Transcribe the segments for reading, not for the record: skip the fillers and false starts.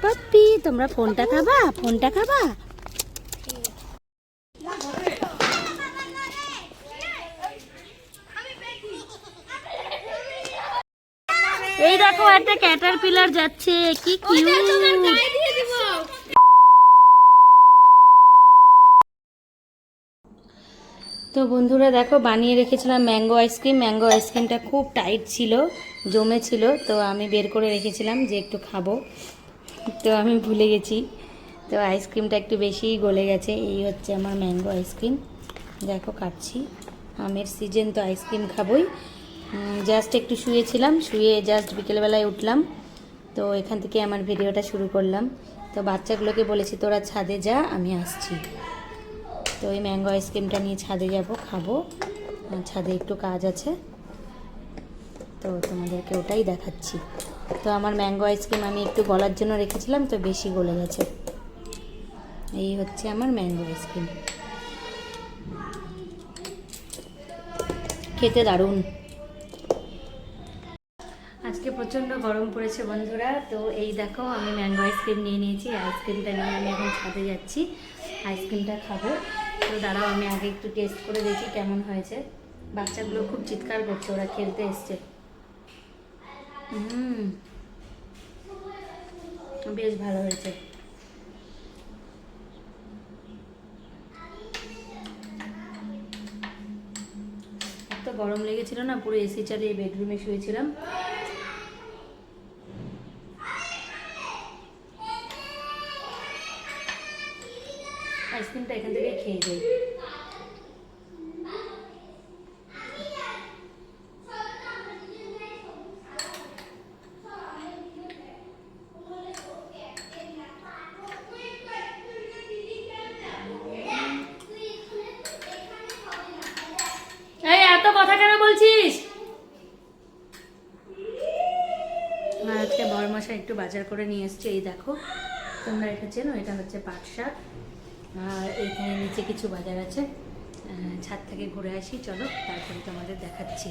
Puppy তোমরা ফোনটা খাবা? ফোনটা খাবা? এই দেখো একটা ক্যাটারপিলার যাচ্ছে, কি কিউট। তো বন্ধুরা দেখো বানিয়ে রেখেছিলাম ম্যাঙ্গো আইসক্রিম। ম্যাঙ্গো আইসক্রিমটা খুব টাইট ছিল, জমেছিল, তো আমি বের করে রেখেছিলাম যে একটু খাবো, তো আমি ভুলে গেছি। তো আইসক্রিমটা একটু বেশিই গলে গেছে। এই হচ্ছে আমার ম্যাঙ্গো আইসক্রিম, দেখো কাটছি। আমের সিজন তো আইসক্রিম খাবোই। জাস্ট একটু শুয়েছিলাম, শুয়ে জাস্ট বিকেলবেলায় উঠলাম, তো এখান থেকে আমার ভিডিওটা শুরু করলাম। তো বাচ্চাগুলোকে বলেছি তোরা ছাদে যা, আমি আসছি। তো এই ম্যাঙ্গো আইসক্রিমটা নিয়ে ছাদে যাব, খাবো। ছাদে একটু কাজ আছে, তো তোমাদেরকে ওটাই দেখাচ্ছি। তো আমার ম্যাঙ্গো আইসক্রিম আমি একটু গলার জন্য রেখেছিলাম, তো বেশি গলে গেছে। এই হচ্ছে আমার ম্যাঙ্গো আইসক্রিম, খেতে দারুণ। আজকে প্রচণ্ড গরম পড়েছে বন্ধুরা। তো এই দেখো আমি ম্যাঙ্গো আইসক্রিম নিয়ে নিয়েছি। আইসক্রিমটা নিয়ে আমি এখন ছাদে যাচ্ছি, আইসক্রিমটা খাবো। তো দাঁড়াও আমি আগে একটু টেস্ট করে দেখি কেমন হয়েছে। বাচ্চাগুলো খুব চিৎকার করছে, ওরা খেলতে এসছে। বেশ ভালো হয়েছে। এত গরম লেগেছিল না, পুরো এসি চালিয়ে বেডরুমে শুয়েছিলাম। আইসক্রিমটা এখান থেকে খেয়ে যাই। এই এত কথা কেন বলছিস? আজকে বড়মশাই একটু বাজার করে নিয়ে এসছে। এই দেখো, তোমরা এটা চেনো, এটা হচ্ছে পাট শাক। আর এইখানে নিচে কিছু বাজার আছে। ছাদ থেকে ঘুরে আসি, চলো তারপরে তোমাদের দেখাচ্ছি।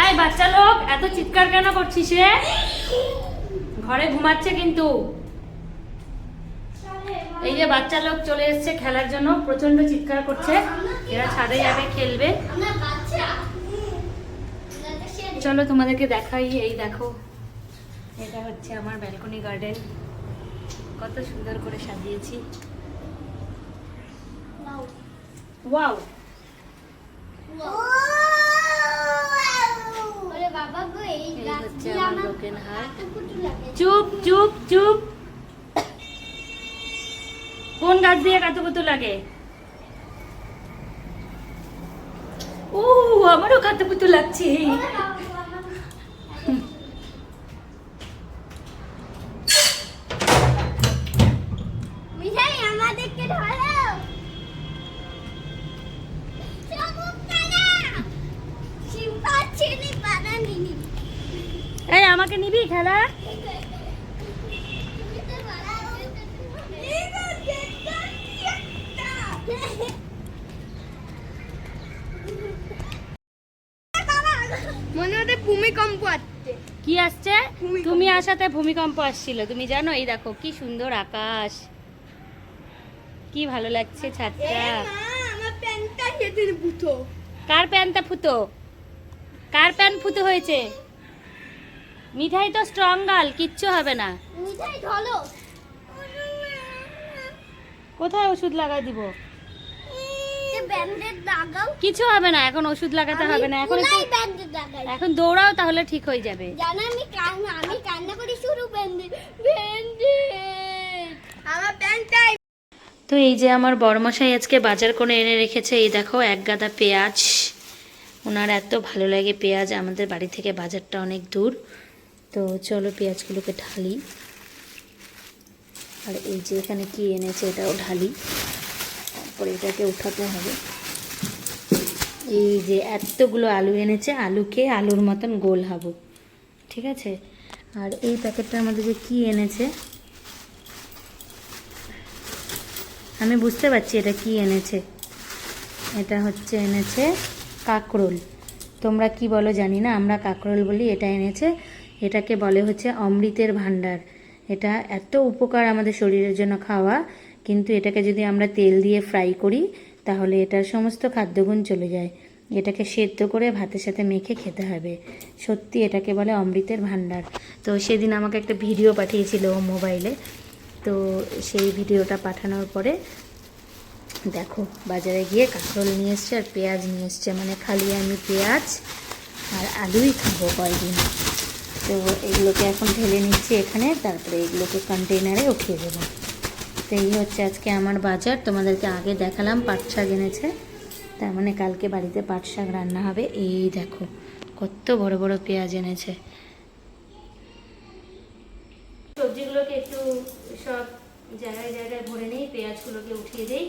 এই বাচ্চা লোক এত চিৎকার কেন করছিস রে? ঘরে ঘুমাচ্ছে কিন্তু। এই যে বাচ্চা লোক চলে এসছে খেলার জন্য, প্রচন্ড চিৎকার করছে। এরা ছাদে যাবে, খেলবে। চলো তোমাদেরকে দেখাই। এই দেখো, এটা হচ্ছে আমার ব্যালকনি গার্ডেন, কত সুন্দর করে সাজিয়েছি। ওয়াও, চুপ চুপ চুপ। কোন গাছ দিয়ে কাতুকুতু লাগে? ও আমারও কাতুকুতু লাগছে। এই আমাকে নিবি খেলা? মনে হচ্ছে ভূমিকম্প আসছে। কি আসছে? তুমি আসাতে ভূমিকম্প আসছিল, তুমি জানো? এই দেখো কি সুন্দর আকাশ, কি ভালো লাগছে ছাদটা। আমার প্যান্টটা কেটে ফুটো। কার প্যান্টটা ফুটো? কার প্যান্ট ফুটো হয়েছে? মিঠাই তো স্ট্রং গার্ল, কিচ্ছু হবে না। মিঠাই ঢলো। কোথায় ওষুধ লাগাই দিব? ব্যান্ডেড লাগাও। কিছু হবে না, এখন ওষুধ লাগাতে হবে না। এখন ব্যান্ডেড লাগাই। এখন দৌড়াও, তাহলে ঠিক হয়ে যাবে। জানো আমি কান্না করি শুরু ব্যান্ডেড। আমার প্যান্টটাই। তো এই যে আমার বড়মশাই আজকে বাজার করে এনে রেখেছে। এই দেখো এক গাদা পেঁয়াজ, ওনার এত ভালো লাগে পেঁয়াজ। আমাদের বাড়ি থেকে বাজারটা অনেক দূর, তো চলো পেঁয়াজগুলোকে ঢালি। আর এই যে এখানে কি এনেছে এটাও ঢালি, তারপরে এটাকে উঠাতে হবে। এই যে এতগুলো আলু এনেছে, আলুকে আলুর মতন গোল হবো, ঠিক আছে। আর এই প্যাকেটটার মধ্যে যে কি এনেছে আমি বুঝতে পারছি এটা কি এনেছে। এটা হচ্ছে এনেছে কাঁকরোল। তোমরা কি বলো জানি না, আমরা কাঁকরোল বলি। এটা এনেছে, এটাকে বলে হচ্ছে অমৃতের ভাণ্ডার। এটা এত উপকার আমাদের শরীরের জন্য খাওয়া, কিন্তু এটাকে যদি আমরা তেল দিয়ে ফ্রাই করি তাহলে এটার সমস্ত খাদ্যগুণ চলে যায়। এটাকে সেদ্ধ করে ভাতের সাথে মেখে খেতে হবে। সত্যি এটাকে বলে অমৃতের ভাণ্ডার। তো সেদিন আমাকে একটা ভিডিও পাঠিয়েছিল ও মোবাইলে, তো সেই ভিডিওটা পাঠানোর পরে দেখো বাজারে গিয়ে কাঁকরোল নিয়ে এসছে আর পেঁয়াজ নিয়ে এসছে, মানে খালি আমি পেঁয়াজ আর আলুই খাবো কয়েকদিন। তো এগুলোকে এখন ঢেলে নিচ্ছি এখানে, তারপরে এগুলোকে কন্টেনারে উঠিয়ে দেবো। তো এই হচ্ছে আজকে আমার বাজার। তোমাদেরকে আগে দেখালাম পাট শাক এনেছে, তার মানে কালকে বাড়িতে পাট শাক রান্না হবে। এই দেখো কত বড় বড় পেঁয়াজ এনেছে। সবজিগুলোকে একটু সব জায়গায় জায়গায় ভরে নেই, পেঁয়াজগুলোকে উঠিয়ে দেই।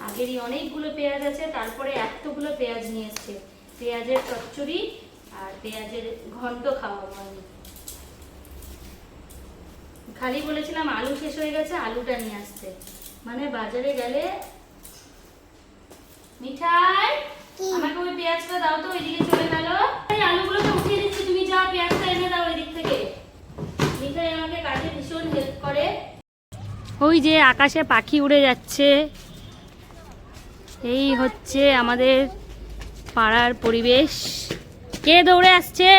আগেরই অনেকগুলো পেঁয়াজ আছে, তারপরে এতগুলো পেঁয়াজ নিয়ে এসছে। পেঁয়াজের চচ্চড়ি আর পেঁয়াজের ঘন্ট খাওয়াবো আমি। খালি বলেছিলাম আলু শেষ হয়ে গেছে, আলুটা নিয়ে আসছে। মানে বাজারে গেলে মিঠাই আমাকে ওই পেঁয়াজটা দাও তো, ওইদিকে চলে গেল। এই আলুগুলোকে উঠিয়ে দিচ্ছি, তুমি যাও পেঁয়াজটা এনে দাও ওই দিক থেকে। মিঠাই আমাকে কাজে ভীষণ হেল্প করে। ওই যে আকাশে পাখি উড়ে যাচ্ছে। এই হচ্ছে আমাদের পাড়ার পরিবেশ। কে দৌড়ে আসছে?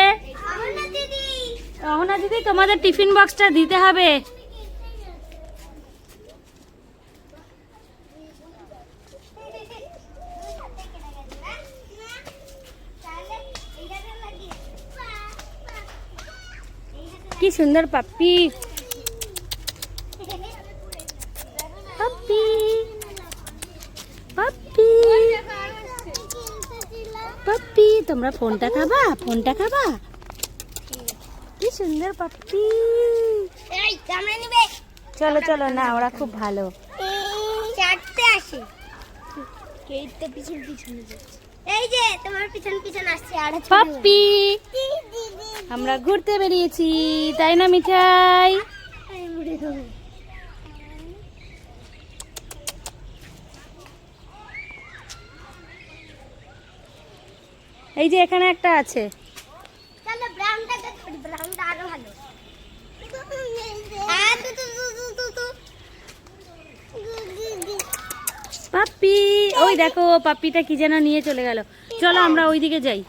অহনা দিদি, তোমাদের টিফিন বক্সটা দিতে হবে। কি সুন্দর পাপ্পি, পাপ্পি পাপ্পি পাপ্পি। তোমরা ফোনটা খাবা? ফোনটা খাবা? কি সুন্দর পাপ্পি। চলো চলো, না ওরা খুব ভালো। এই যে তোমার পিছন পিছন আসছে আর পাপ্পি, আমরা ঘুরতে বেরিয়েছি, তাই না মিঠাই? এই যে এখানে একটা আছে। চলো ব্রাউনটা দেখো, ব্রাউনটা আরো ভালো। পাপ্পি, ওই দেখো পাপ্পিটা কি যেন নিয়ে চলে গেল। চলো আমরা ওইদিকে যাই।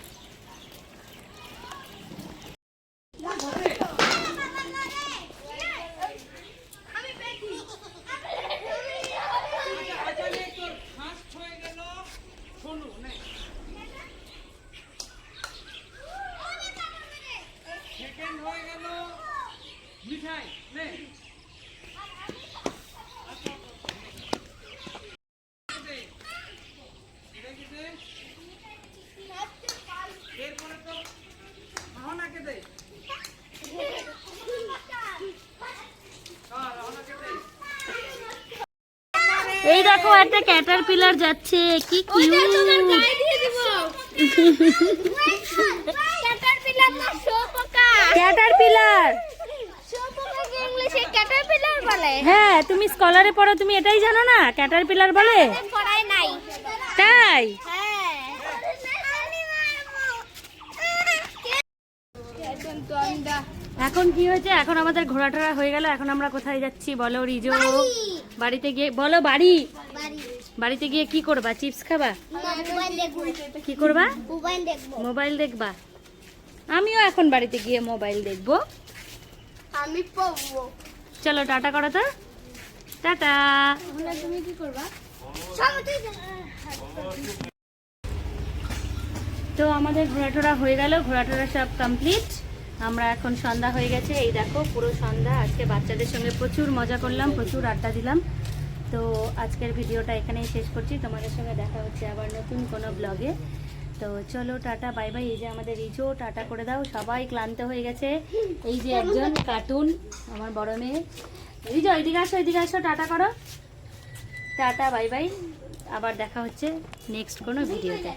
এই দেখো একটা ক্যাটারপিলার যাচ্ছে, কি কিউট। ক্যাটারপিলার না শুঁয়োপোকা। ক্যাটারপিলার, শুঁয়োপোকাকে ইংলিশে ক্যাটারপিলার বলে। হ্যাঁ তুমি স্কলারে পড়ো, তুমি এটাই জানো না ক্যাটারপিলার বলে? পড়াই নাই। তাই? এখন কি হয়েছে? এখন আমাদের ঘোরাটোরা হয়ে গেল। এখন আমরা কোথায় যাচ্ছি বলো রিজো? বাড়িতে গিয়ে বলো, বাড়ি। বাড়িতে গিয়ে কি করবা? চিপস খাবা? কি করবা? মোবাইল দেখবা? আমিও এখন বাড়িতে গিয়ে মোবাইল দেখবো। আমি পড়বো। চলো টাটা করো তো, টাটা। তুমি কি করবা? তো আমাদের ঘোরাটোরা হয়ে গেল, ঘোরাটোরা সব কমপ্লিট। আমরা এখন সন্ধ্যা হয়ে গেছে, এই দেখো পুরো সন্ধ্যা। আজকে বাচ্চাদের সঙ্গে প্রচুর মজা করলাম, প্রচুর আড্ডা দিলাম। তো আজকের ভিডিওটা এখানেই শেষ করছি। তোমাদের সঙ্গে দেখা হচ্ছে আবার নতুন কোনো ব্লগে। তো চলো টাটা বাই বাই। এই যে আমাদের রিজো, টাটা করে দাও। সবাই ক্লান্ত হয়ে গেছে। এই যে একজন কার্টুন, আমার বড় মেয়ে। রিজো এদিকে আসো, এদিকে আসো, টাটা করো। টাটা বাই বাই, আবার দেখা হচ্ছে নেক্সট কোনো ভিডিওতে।